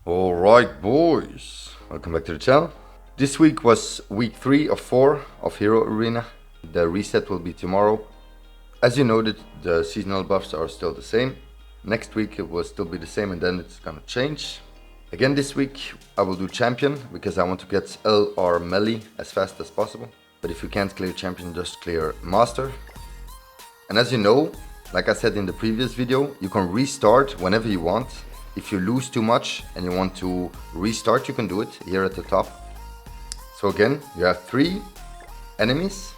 Alright boys, welcome back to the channel. This week was week 3 of 4 of Hero Arena. The reset will be tomorrow. As you noted, the seasonal buffs are still the same. Next week it will still be the same and then it's gonna change. Again this week I will do champion because I want to get LR melee as fast as possible. But if you can't clear champion, just clear master. And as you know, like I said in the previous video, you can restart whenever you want. If you lose too much and you want to restart, you can do it here at the top. So again, you have 3 enemies.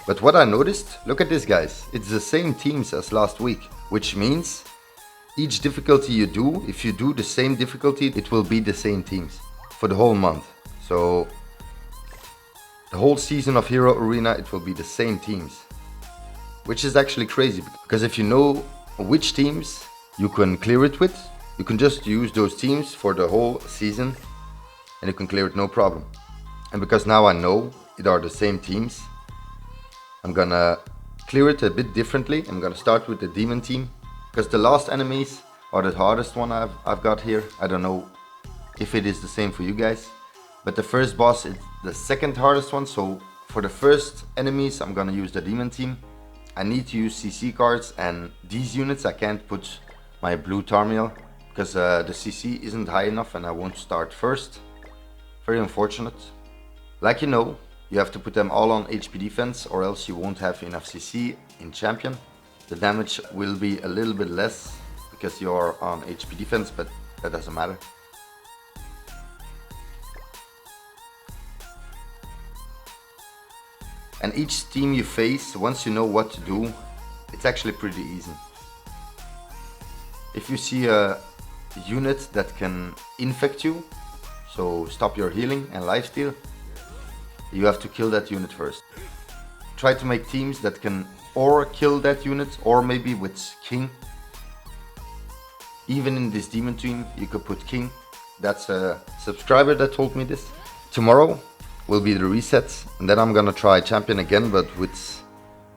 But what I noticed, look at this guys, it's the same teams as last week, which means each difficulty you do, if you do the same difficulty, it will be the same teams for the whole month. So the whole season of Hero Arena, it will be the same teams, which is actually crazy because if you know which teams you can clear it with, you can just use those teams for the whole season and you can clear it no problem. And because now I know it are the same teams, I'm gonna clear it a bit differently. I'm gonna start with the demon team because the last enemies are the hardest one I've got here. I don't know if it is the same for you guys, but the first boss is the second hardest one. So for the first enemies, I'm gonna use the demon team. I need to use CC cards, and these units I can't put my blue Tarmiel because the CC isn't high enough and I won't start first. Very unfortunate. Like you know, you have to put them all on HP defense or else you won't have enough CC in champion. The damage will be a little bit less because you're on HP defense, but that doesn't matter. And each team you face, once you know what to do, it's actually pretty easy. If you see a unit that can infect you, so stop your healing and lifesteal, you have to kill that unit first. Try to make teams that can or kill that unit or maybe with King. Even in this demon team you could put King. That's a subscriber that told me this. Tomorrow will be the reset and then I'm gonna try champion again, but with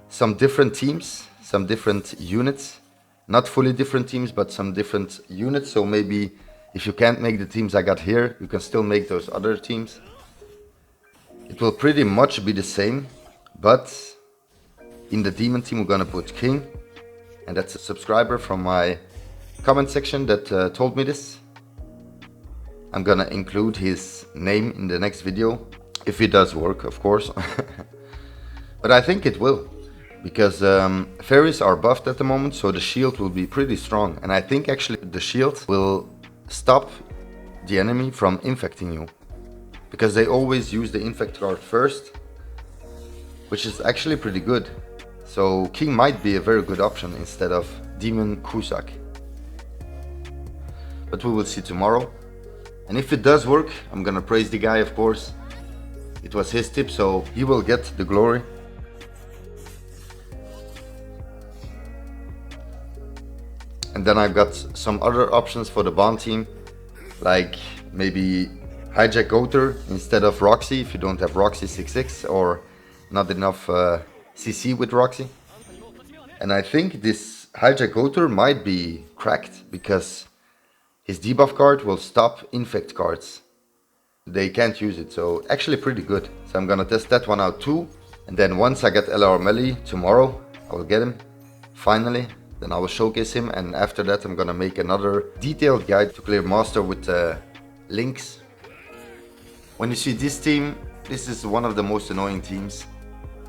some different teams, some different units. Not fully different teams, but some different units. So maybe if you can't make the teams I got here, you can still make those other teams. It will pretty much be the same, but in the demon team we're gonna put King. And that's a subscriber from my comment section that told me this. I'm gonna include his name in the next video. If it does work, of course. But I think it will. Because fairies are buffed at the moment, so the shield will be pretty strong. And I think actually the shield will stop the enemy from infecting you. Because they always use the infect card first, which is actually pretty good. So King might be a very good option instead of Demon Cusack. But we will see tomorrow. And if it does work, I'm gonna praise the guy, of course. It was his tip, so he will get the glory. And then I've got some other options for the Bond team, like maybe Hijack Goater instead of Roxy if you don't have Roxy 6/6 or not enough CC with Roxy. And I think this Hijack Goater might be cracked because his debuff card will stop infect cards. They can't use it, so actually pretty good. So I'm gonna test that one out too. And then once I get LR melee tomorrow, I will get him finally. Then I will showcase him, and after that I'm gonna make another detailed guide to clear master with links. When you see this team, this is one of the most annoying teams.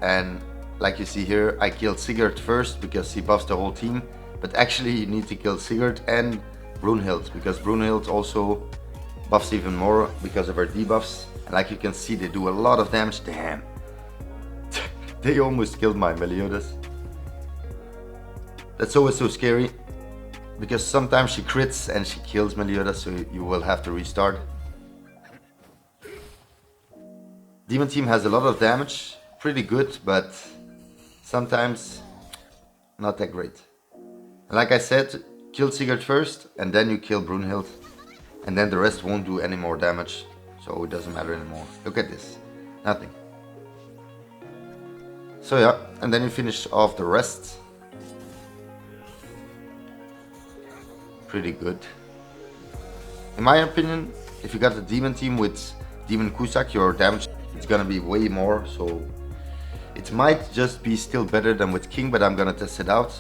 And like you see here, I killed Sigurd first because he buffs the whole team. But actually you need to kill Sigurd and Brunhild, because Brunhild also buffs even more because of her debuffs. And like you can see, they do a lot of damage. Damn. They almost killed my Meliodas. That's always so scary, because sometimes she crits and she kills Meliodas, so you will have to restart. Demon team has a lot of damage, pretty good, but sometimes not that great. And like I said, kill Sigurd first and then you kill Brunhild, and then the rest won't do any more damage, so it doesn't matter anymore. Look at this, nothing. So yeah, and then you finish off the rest. Pretty good. In my opinion, if you got the demon team with Demon Kusak, your damage is gonna be way more, so it might just be still better than with King, but I'm gonna test it out.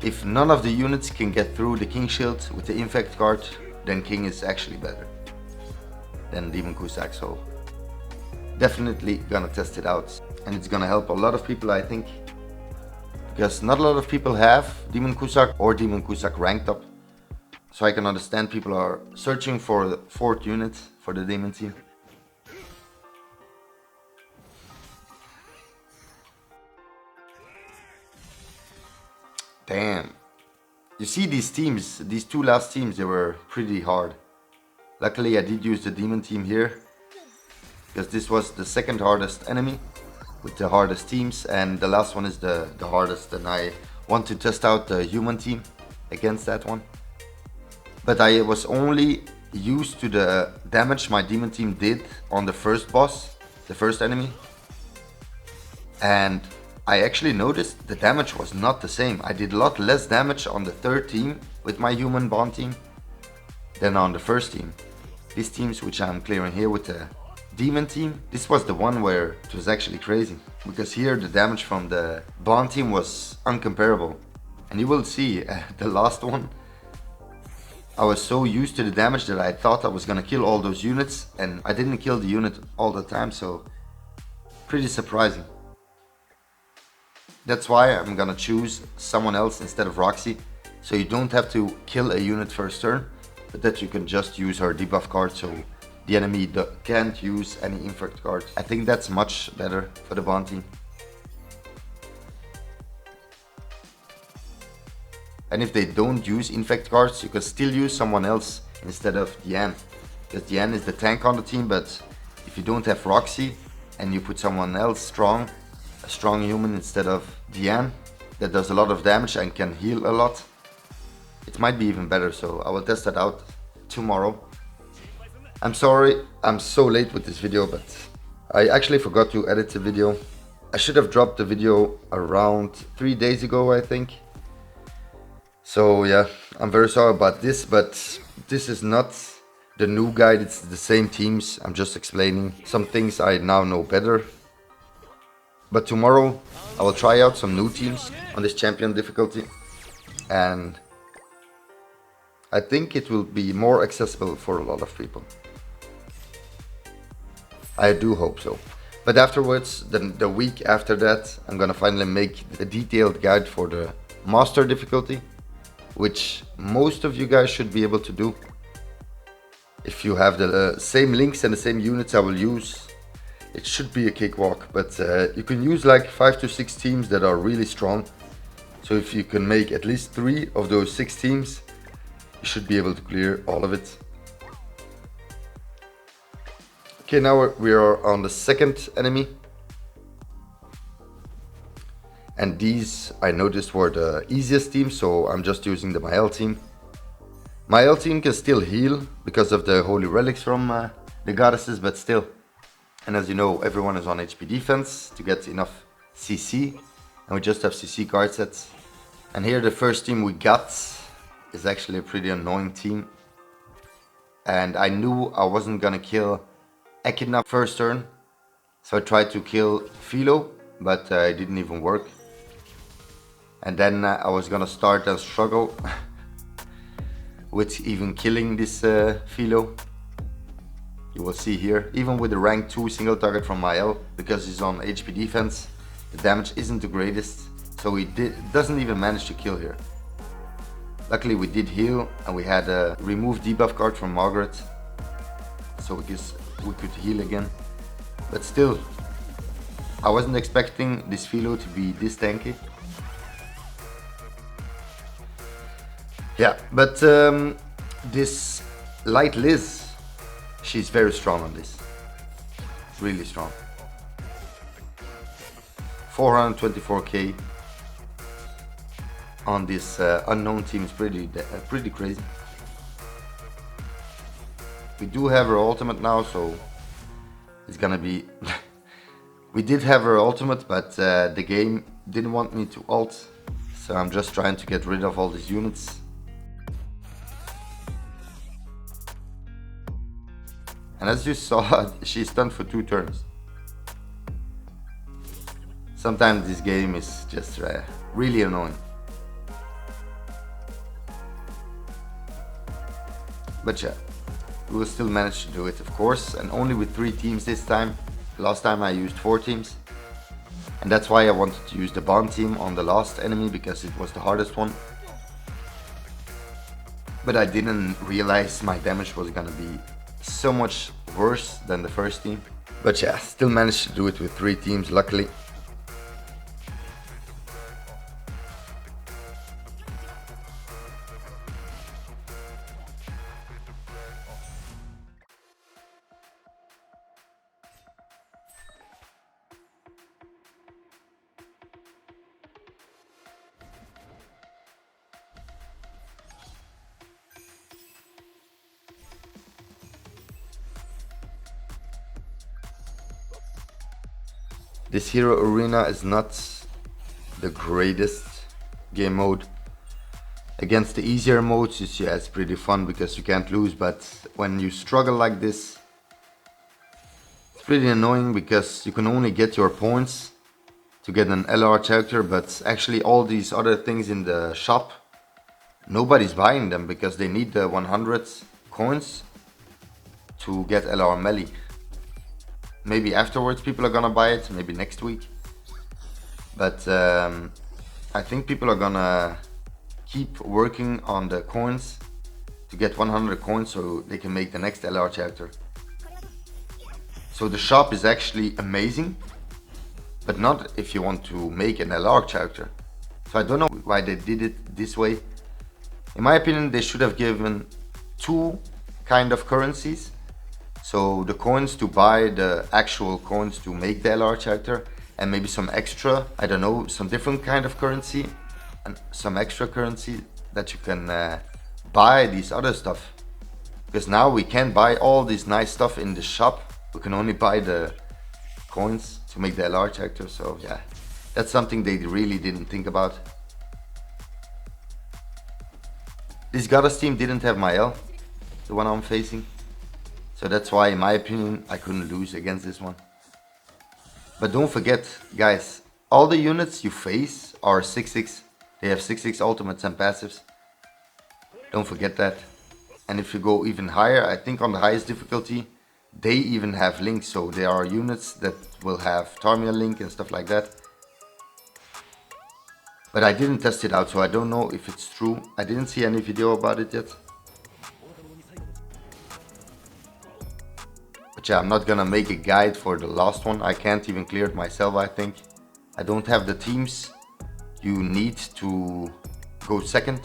If none of the units can get through the King shield with the infect card, then King is actually better than Demon Kusak, so definitely gonna test it out. And it's gonna help a lot of people, I think, because not a lot of people have Demon Kusak or Demon Kusak ranked up. So I can understand people are searching for the 4th unit for the demon team. Damn. You see these teams, these 2 last teams, they were pretty hard. Luckily I did use the demon team here, because this was the 2nd hardest enemy with the hardest teams, and the last one is the hardest, and I want to test out the human team against that one. But I was only used to the damage my demon team did on the first boss, the first enemy. And I actually noticed the damage was not the same. I did a lot less damage on the 3rd team with my human bond team than on the first team. These teams which I'm clearing here with the demon team, this was the one where it was actually crazy. Because here the damage from the bond team was uncomparable. And you will see the last one, I was so used to the damage that I thought I was gonna kill all those units, and I didn't kill the unit all the time, so pretty surprising. That's why I'm gonna choose someone else instead of Roxy, so you don't have to kill a unit first turn, but that you can just use her debuff card so the enemy can't use any infect cards. I think that's much better for the bond team. And if they don't use infect cards, you can still use someone else instead of Diane. Because Diane is the tank on the team, but if you don't have Roxy and you put someone else strong, a strong human instead of Diane, that does a lot of damage and can heal a lot, it might be even better, so I will test that out tomorrow. I'm sorry I'm so late with this video, but I actually forgot to edit the video. I should have dropped the video around 3 days ago, I think. So yeah, I'm very sorry about this, but this is not the new guide, it's the same teams. I'm just explaining some things I now know better. But tomorrow I will try out some new teams on this champion difficulty, and I think it will be more accessible for a lot of people. I do hope so. But afterwards, the week after that, I'm gonna finally make a detailed guide for the master difficulty, which most of you guys should be able to do. If you have the same links and the same units I will use, it should be a cakewalk. But you can use like 5 to 6 teams that are really strong. So if you can make at least 3 of those 6 teams, you should be able to clear all of it. Okay, now we are on the 2nd enemy. And these I noticed were the easiest teams, so I'm just using the Mael team. Mael team can still heal because of the holy relics from the goddesses, but still. And as you know, everyone is on HP defense to get enough CC, and we just have CC card sets. And here the first team we got is actually a pretty annoying team. And I knew I wasn't gonna kill Echidna first turn, so I tried to kill Philo, but it didn't even work. And then I was gonna start and struggle with even killing this Philo. You will see here, even with the rank 2 single target from Mael, because he's on HP defense, the damage isn't the greatest, so he doesn't even manage to kill here. Luckily we did heal, and we had a remove debuff card from Margaret, so we could heal again. But still, I wasn't expecting this Philo to be this tanky. Yeah, but this Light Liz, she's very strong on this. Really strong. 424k on this unknown team is pretty crazy. We do have her ultimate now, so it's gonna be... We did have her ultimate, but the game didn't want me to ult, so I'm just trying to get rid of all these units. And as you saw, she stunned for 2 turns. Sometimes this game is just really annoying. But yeah, we will still manage to do it, of course, and only with 3 teams this time. Last time I used 4 teams. And that's why I wanted to use the Bond team on the last enemy, because it was the hardest one. But I didn't realize my damage was gonna be so much worse than the first team. But yeah, still managed to do it with 3 teams, luckily. This Hero Arena is not the greatest game mode. Against the easier modes, yeah, it's pretty fun because you can't lose, but when you struggle like this, it's pretty annoying because you can only get your points to get an LR character, but actually all these other things in the shop, nobody's buying them because they need the 100 coins to get LR Melee. Maybe afterwards people are gonna buy it, maybe next week. But I think people are gonna keep working on the coins to get 100 coins so they can make the next LR character. So the shop is actually amazing, but not if you want to make an LR character. So I don't know why they did it this way. In my opinion, they should have given 2 kind of currencies. So the coins to buy the actual coins to make the LR character, and maybe some extra, I don't know, some different kind of currency and some extra currency that you can buy these other stuff. Because now we can't buy all this nice stuff in the shop. We can only buy the coins to make the LR character. So yeah, that's something they really didn't think about. This Goddess team didn't have my L, the one I'm facing. So that's why, in my opinion, I couldn't lose against this one. But don't forget, guys, all the units you face are 6-6. They have 6-6 ultimates and passives. Don't forget that. And if you go even higher, I think on the highest difficulty, they even have links. So there are units that will have Tarmia link and stuff like that. But I didn't test it out, so I don't know if it's true. I didn't see any video about it yet. But yeah, I'm not gonna make a guide for the last one. I can't even clear it myself, I think. I don't have the teams you need to go second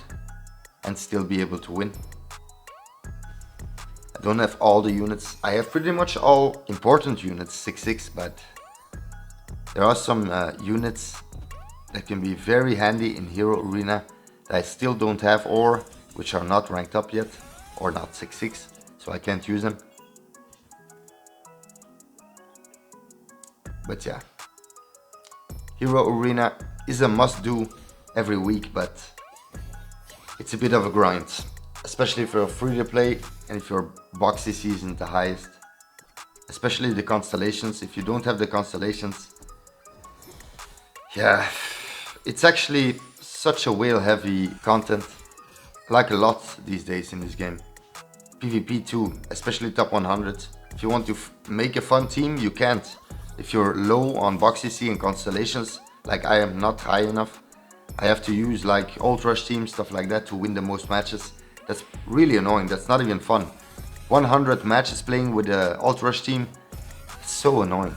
and still be able to win. I don't have all the units. I have pretty much all important units, 6-6, but there are some units that can be very handy in Hero Arena that I still don't have, or which are not ranked up yet, or not 6-6, so I can't use them. But yeah, Hero Arena is a must-do every week, but it's a bit of a grind, especially if you're free-to-play and if your boxy season the highest. Especially the constellations. If you don't have the constellations, yeah, it's actually such a whale-heavy content. I like a lot these days in this game. PvP too, especially top 100. If you want to make a fun team, you can't. If you're low on boxy and constellations, like I am not high enough, I have to use like Ult Rush teams, stuff like that to win the most matches. That's really annoying, that's not even fun. 100 matches playing with the Ult Rush team, it's so annoying.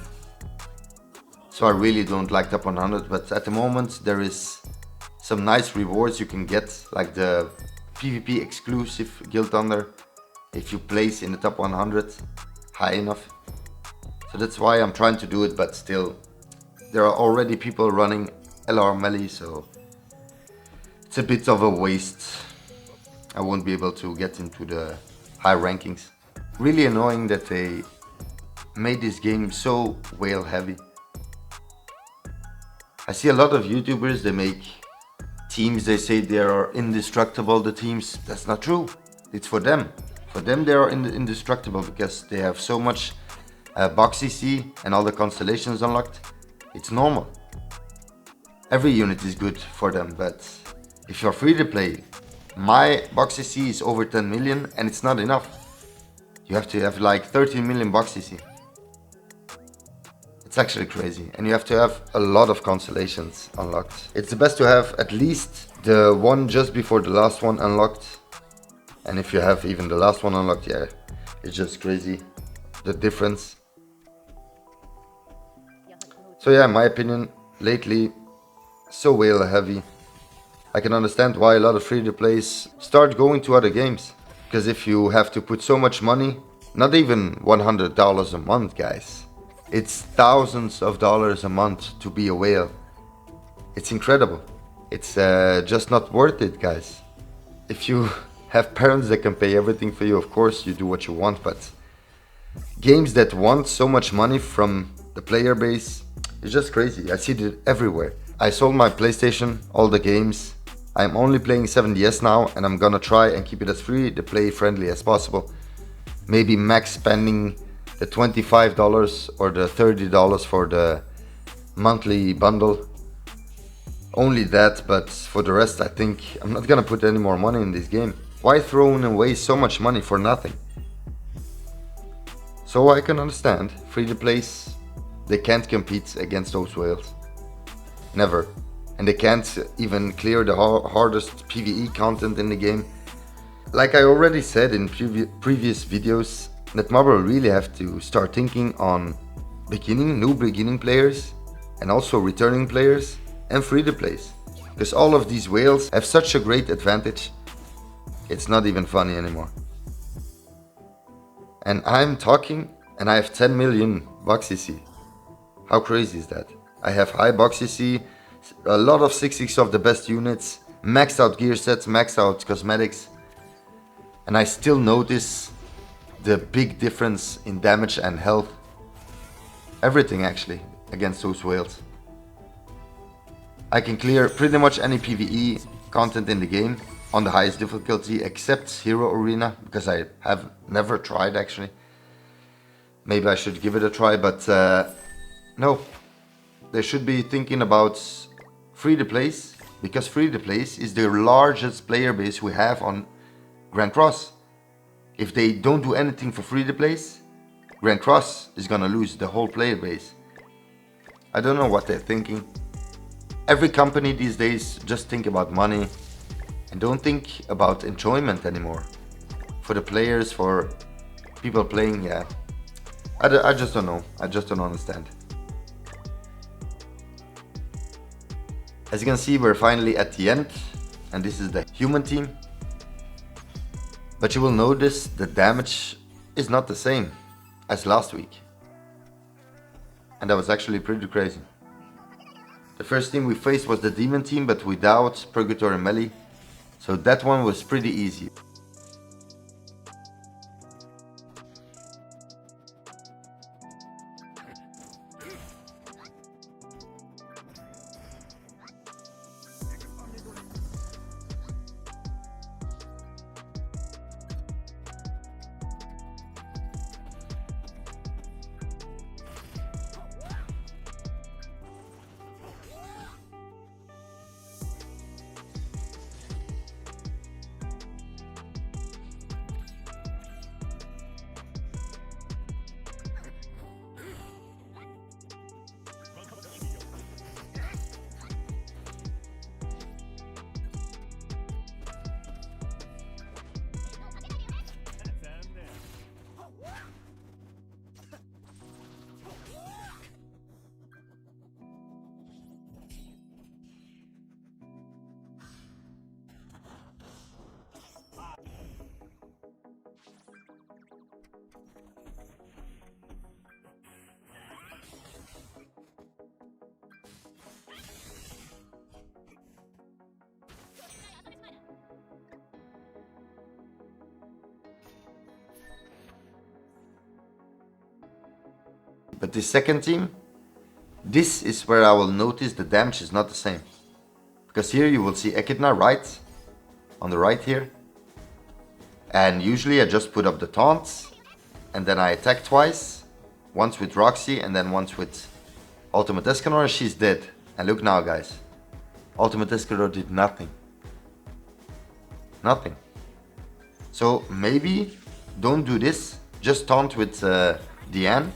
So I really don't like top 100, but at the moment there is some nice rewards you can get, like the PvP exclusive Guild Thunder, if you place in the top 100 high enough. So that's why I'm trying to do it, but still, there are already people running LR Melee, so it's a bit of a waste. I won't be able to get into the high rankings. Really annoying that they made this game so whale heavy. I see a lot of YouTubers, they make teams, they say they are indestructible, the teams. That's not true. It's for them. For them, they are indestructible because they have so much box CC and all the constellations unlocked. It's normal. Every unit is good for them, but if you're free to play, my box CC is over 10 million and it's not enough. You have to have like 13 million box CC. It's actually crazy, and you have to have a lot of constellations unlocked. It's the best to have at least the one just before the last one unlocked. And if you have even the last one unlocked, yeah, it's just crazy, the difference. So yeah, in my opinion, lately, so whale heavy. I can understand why a lot of free-to-plays start going to other games. Because if you have to put so much money, not even $100 a month, guys. It's thousands of dollars a month to be a whale. It's incredible. It's just not worth it, guys. If you have parents that can pay everything for you, of course you do what you want, but games that want so much money from the player base, it's just crazy. I see it everywhere. I sold my PlayStation, all the games. I'm only playing 7DS now, and I'm gonna try and keep it as free to play friendly as possible. Maybe max spending the $25 or the $30 for the monthly bundle. Only that, but for the rest I think I'm not gonna put any more money in this game. Why throwing away so much money for nothing? So I can understand, free-to-plays, they can't compete against those whales. Never. And they can't even clear the hardest PvE content in the game. Like I already said in previous videos, Netmarble really have to start thinking on new beginning players, and also returning players, and free-to-plays. Because all of these whales have such a great advantage, it's not even funny anymore. And I'm talking, and I have 10 million box CC. How crazy is that? I have high box CC, a lot of 6x of the best units, maxed out gear sets, maxed out cosmetics, and I still notice the big difference in damage and health. Everything actually against those whales. I can clear pretty much any PvE content in the game on the highest difficulty except Hero Arena, because I have never tried actually. Maybe I should give it a try, but no. They should be thinking about free-to-plays, because free-to-plays is the largest player base we have on Grand Cross. If they don't do anything for free-to-plays, Grand Cross is gonna lose the whole player base. I don't know what they're thinking. Every company these days just think about money and don't think about enjoyment anymore. For the players, for people playing, yeah. I just don't know. I just don't understand. As you can see, we're finally at the end, and this is the human team. But you will notice the damage is not the same as last week. And that was actually pretty crazy. The first team we faced was the demon team, but without Purgatory melee. So that one was pretty easy. But the second team, this is where I will notice the damage is not the same. Because here you will see Echidna right, on the right here. And usually I just put up the taunts and then I attack twice. Once with Roxy and then once with Ultimate Escanor. She's dead. And look now, guys. Ultimate Escanor did nothing. Nothing. So maybe don't do this. Just taunt with Diane.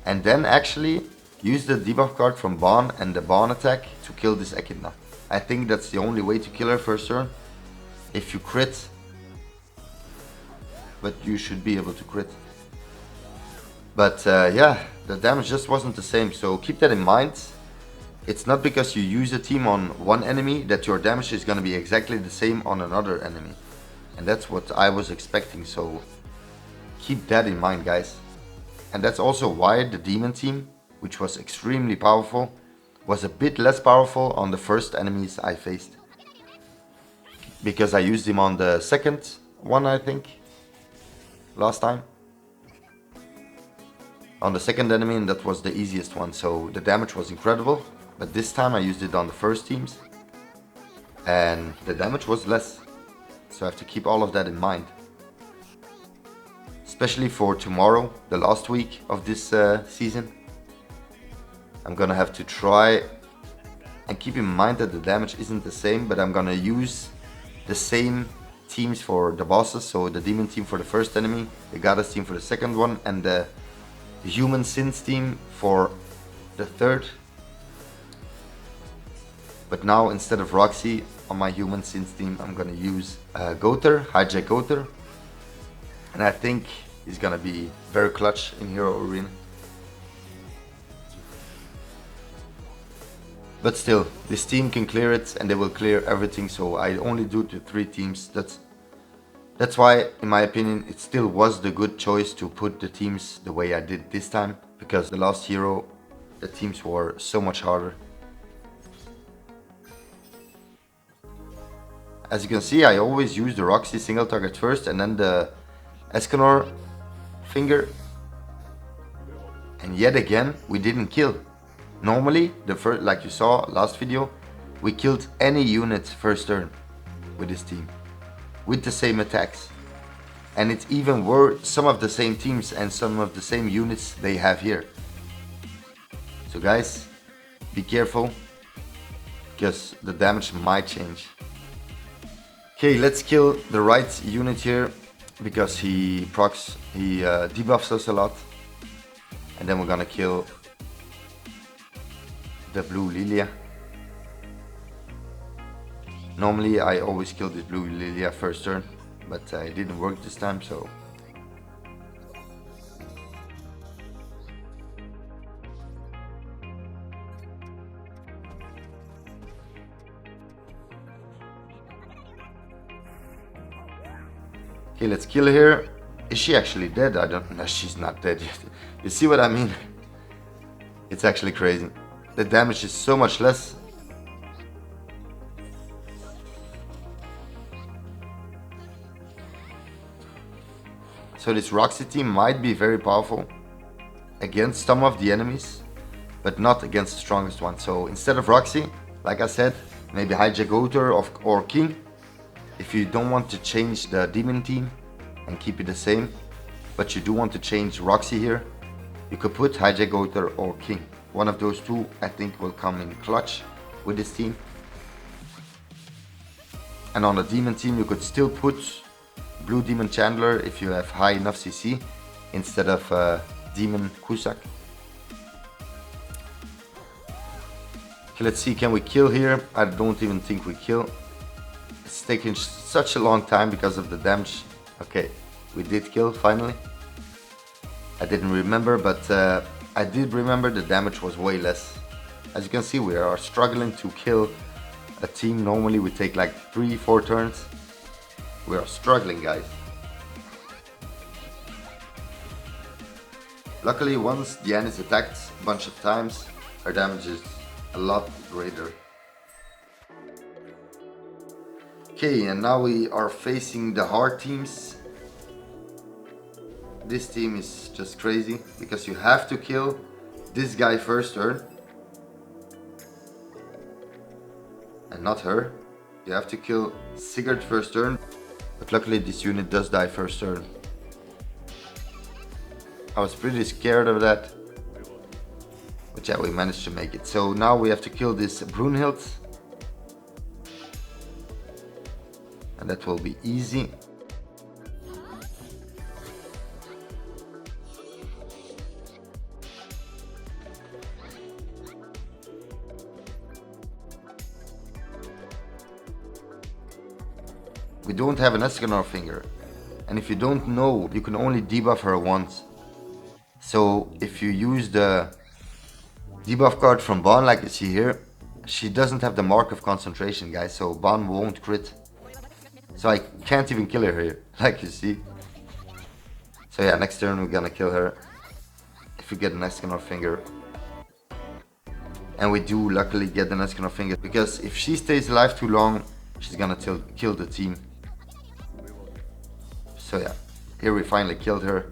And then actually use the debuff card from Bon and the Bon attack to kill this Echidna. I think that's the only way to kill her first turn. If you crit. But you should be able to crit. But yeah, the damage just wasn't the same. So keep that in mind. It's not because you use a team on one enemy that your damage is going to be exactly the same on another enemy. And that's what I was expecting. So keep that in mind, guys. And that's also why the demon team, which was extremely powerful, was a bit less powerful on the first enemies I faced. Because I used him on the second one, I think, last time. On the second enemy, and that was the easiest one, so the damage was incredible. But this time I used it on the first teams, and the damage was less. So I have to keep all of that in mind. Especially for tomorrow, the last week of this season. I'm gonna have to try and keep in mind that the damage isn't the same, but I'm gonna use the same teams for the bosses. So the demon team for the first enemy, the goddess team for the second one, and the human sins team for the third. But now instead of Roxy on my human sins team, I'm gonna use Gother, Hijack Gother. And I think he's gonna be very clutch in Hero Arena. But still, this team can clear it and they will clear everything. So I only do the 3 teams. That's why, in my opinion, it still was the good choice to put the teams the way I did this time. Because the last hero, the teams were so much harder. As you can see, I always use the Roxy single target first and then the Escanor finger. And yet again, we didn't kill. Normally, like you saw last video, we killed any unit first turn with this team. With the same attacks. And it even were some of the same teams and some of the same units they have here. So guys, be careful, because the damage might change. Okay, let's kill the right unit here, because he debuffs us a lot. And then we're gonna kill the blue Lilia. Normally I always kill this blue Lilia first turn, but it didn't work this time, so... Okay, let's kill her. Is she actually dead? I don't know. She's not dead yet. You see what I mean? It's actually crazy. The damage is so much less. So this Roxy team might be very powerful against some of the enemies, but not against the strongest one. So instead of Roxy, like I said, maybe Hijack Gother or King. If you don't want to change the demon team and keep it the same, but you do want to change Roxy here, you could put Hijack Gother or King. One of those two I think will come in clutch with this team. And on the demon team you could still put Blue Demon Chandler if you have high enough CC instead of Demon Cusack. Okay, let's see, can we kill here? I don't even think we kill. It's taking such a long time because of the damage. Okay, we did kill finally. I didn't remember, but I did remember the damage was way less. As you can see, we are struggling to kill a team. Normally we take like 3-4 turns. We are struggling, guys. Luckily, once Diane is attacked a bunch of times, her damage is a lot greater. Okay, and now we are facing the hard teams. This team is just crazy because you have to kill this guy first turn and not her. You have to kill Sigurd first turn But luckily this unit does die first turn. I was pretty scared of that. But yeah, we managed to make it. So now we have to kill this Brunhild. And that will be easy. We don't have an Escanor finger. And if you don't know, you can only debuff her once. So if you use the debuff card from Ban like you see here, she doesn't have the mark of concentration, guys, so Ban won't crit. So I can't even kill her here, like you see. So yeah, next turn we're gonna kill her if we get an Escanor finger. And we do luckily get an Escanor finger, because if she stays alive too long, she's gonna kill the team. So yeah, here we finally killed her.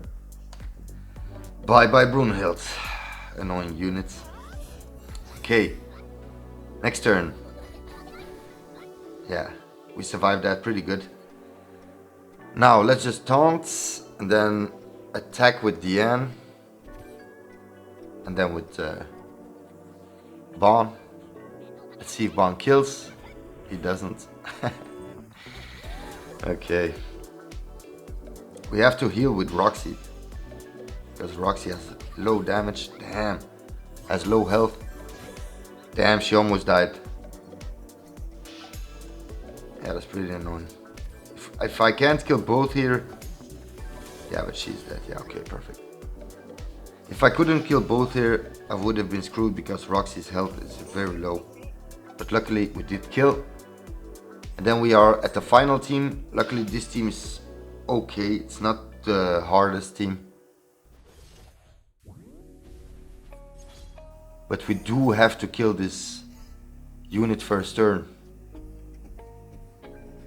Bye bye Brunhild. Annoying units. Okay, next turn. Yeah, we survived that pretty good. Now let's just taunt and then attack with Diane. And then with Ban. Let's see if Ban kills. He doesn't. Okay. We have to heal with Roxy. Because Roxy has low damage. Damn. Has low health. Damn, she almost died. Yeah, that's pretty annoying. If I can't kill both here... Yeah, but she's dead. Yeah, okay, perfect. If I couldn't kill both here, I would have been screwed because Roxy's health is very low. But luckily we did kill. And then we are at the final team. Luckily this team is okay. It's not the hardest team. But we do have to kill this unit first turn.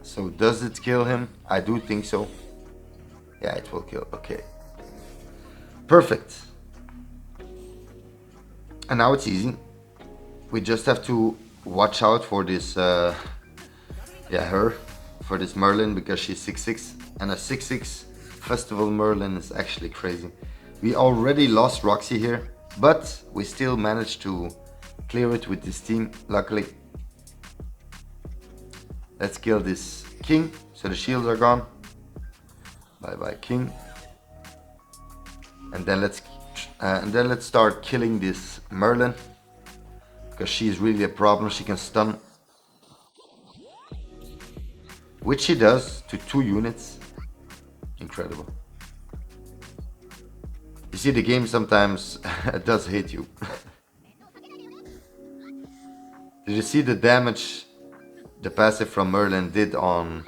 So does it kill him? I do think so. Yeah, it will kill. Okay. Perfect. And now it's easy. We just have to watch out for this, for this Merlin, because she's 6/6. And a 6/6 Festival Merlin is actually crazy. We already lost Roxy here, but we still managed to clear it with this team, luckily. Let's kill this king, so the shields are gone. Bye bye king. And then let's start killing this Merlin, because she's really a problem. She can stun, which she does to 2 units. Incredible. You see, the game sometimes does hate you. Did you see the damage the passive from Merlin did on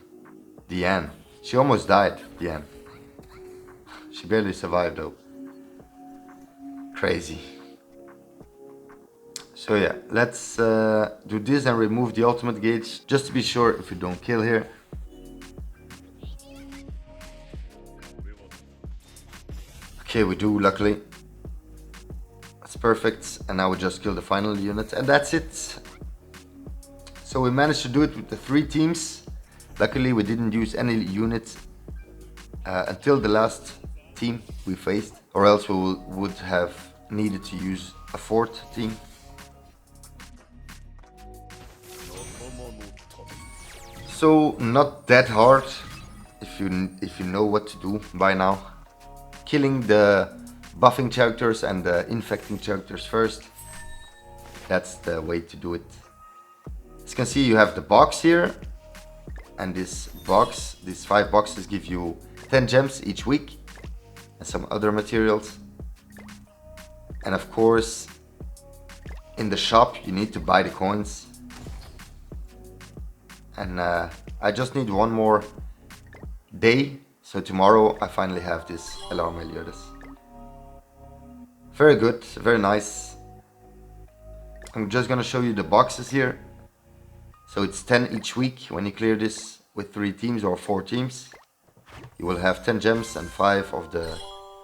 Diane? She almost died, Diane. She barely survived though. Crazy. So yeah, let's do this and remove the ultimate gauge, just to be sure if we don't kill here. Okay, we do, luckily. That's perfect. And now we just kill the final unit, and that's it. So we managed to do it with the 3 teams. Luckily we didn't use any units until the last team we faced, or else we would have needed to use a 4th team. So not that hard if you know what to do by now. Killing the buffing characters and the infecting characters first. That's the way to do it. As you can see, you have the box here, and this box, these 5 boxes give you 10 gems each week and some other materials. And of course, in the shop you need to buy the coins. And I just need one more day, so tomorrow I finally have this LR MELIODAS. Very good, very nice. I'm just gonna show you the boxes here. So it's 10 each week. When you clear this with 3 teams or 4 teams, you will have 10 gems and 5 of the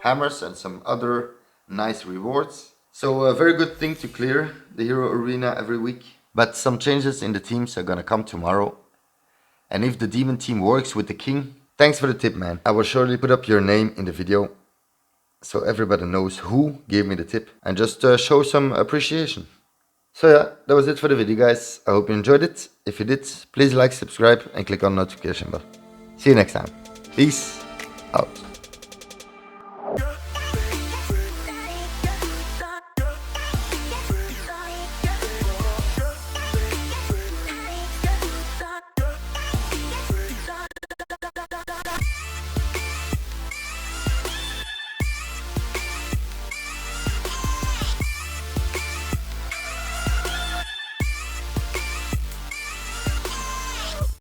hammers and some other nice rewards. So a very good thing to clear the hero arena every week. But some changes in the teams are gonna come tomorrow. and if the demon team works with the king, thanks for the tip, man. I will surely put up your name in the video so everybody knows who gave me the tip and just show some appreciation. So yeah, that was it for the video, guys. I hope you enjoyed it. If you did, please like, subscribe and click on the notification bell. See you next time. Peace out.